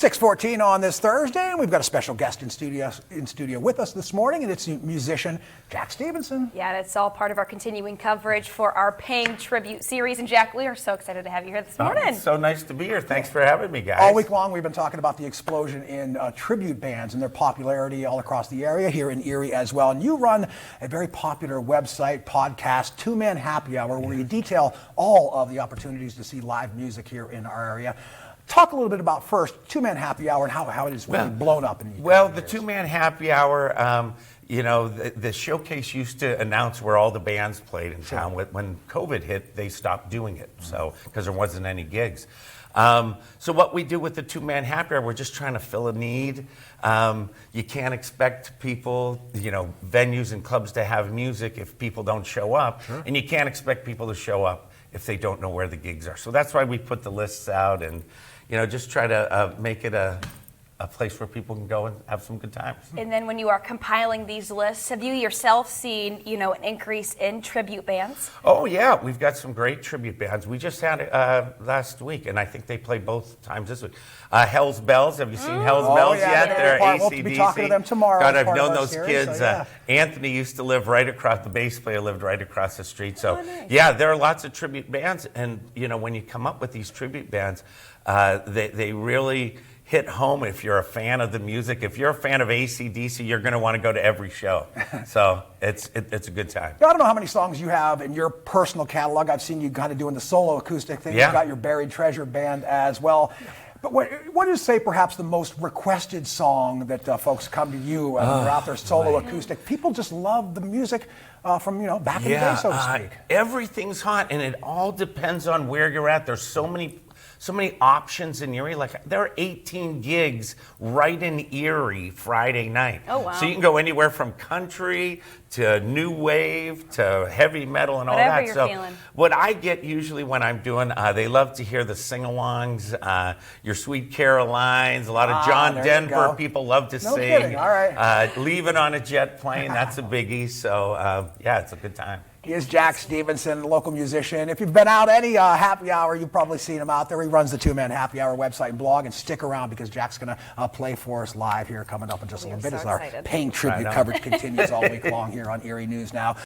6:14 on this Thursday, and we've got a special guest in studio with us this morning, and it's musician Jack Stevenson. Yeah, and it's all part of our continuing coverage for our Paying Tribute series. And Jack, we are so excited to have you here this morning. It's so nice to be here. Thanks for having me, guys. All week long, we've been talking about the explosion in tribute bands and their popularity all across the area, here in Erie as well. And you run a very popular website, podcast, Two Man Happy Hour, where you detail all of the opportunities to see live music here in our area. Talk a little bit about first Two Man Happy Hour and how it has really blown up. The Two Man Happy Hour, the showcase used to announce where all the bands played in town. When COVID hit, they stopped doing it, because there wasn't any gigs. So what we do with the Two Man Happy Hour, we're just trying to fill a need. You can't expect people, venues and clubs to have music if people don't show up, and you can't expect people to show up if they don't know where the gigs are. So that's why we put the lists out and just try to make it a place where people can go and have some good times. And then when you are compiling these lists, have you yourself seen, an increase in tribute bands? Oh yeah, we've got some great tribute bands. We just had it last week, and I think they play both times this week. Hell's Bells, have you seen Hell's Bells yet? They're AC/DC. We'll be talking to them tomorrow. God, I've known those kids. Anthony used to live right across, the bass player lived right across the street. So nice. Yeah, there are lots of tribute bands, and when you come up with these tribute bands, they really hit home if you're a fan of the music. If you're a fan of AC/DC, you're going to want to go to every show. So it's a good time. I don't know how many songs you have in your personal catalog. I've seen you kind of doing the solo acoustic thing. Yeah. You've got your Buried Treasure band as well. But what is, say, perhaps the most requested song that folks come to you when they're out there solo acoustic? People just love the music from back in the day, so to speak. Everything's hot, and it all depends on where you're at. There's so many options in Erie. Like, there are 18 gigs right in Erie Friday night. Oh, wow. So you can go anywhere from country to new wave to heavy metal and Whatever all that. You're So feeling. what I get usually when I'm doing, they love to hear the sing-alongs, your Sweet Carolines, a lot of John Denver people love to sing. Kidding. All right. Leaving on a Jet Plane, that's a biggie. So it's a good time. He is Jack Stevenson, local musician. If you've been out any happy hour, you've probably seen him out there. He runs the Two Man Happy Hour website and blog. And stick around, because Jack's going to play for us live here coming up in just a little bit as our Paying Tribute coverage continues all week long here on Erie News Now.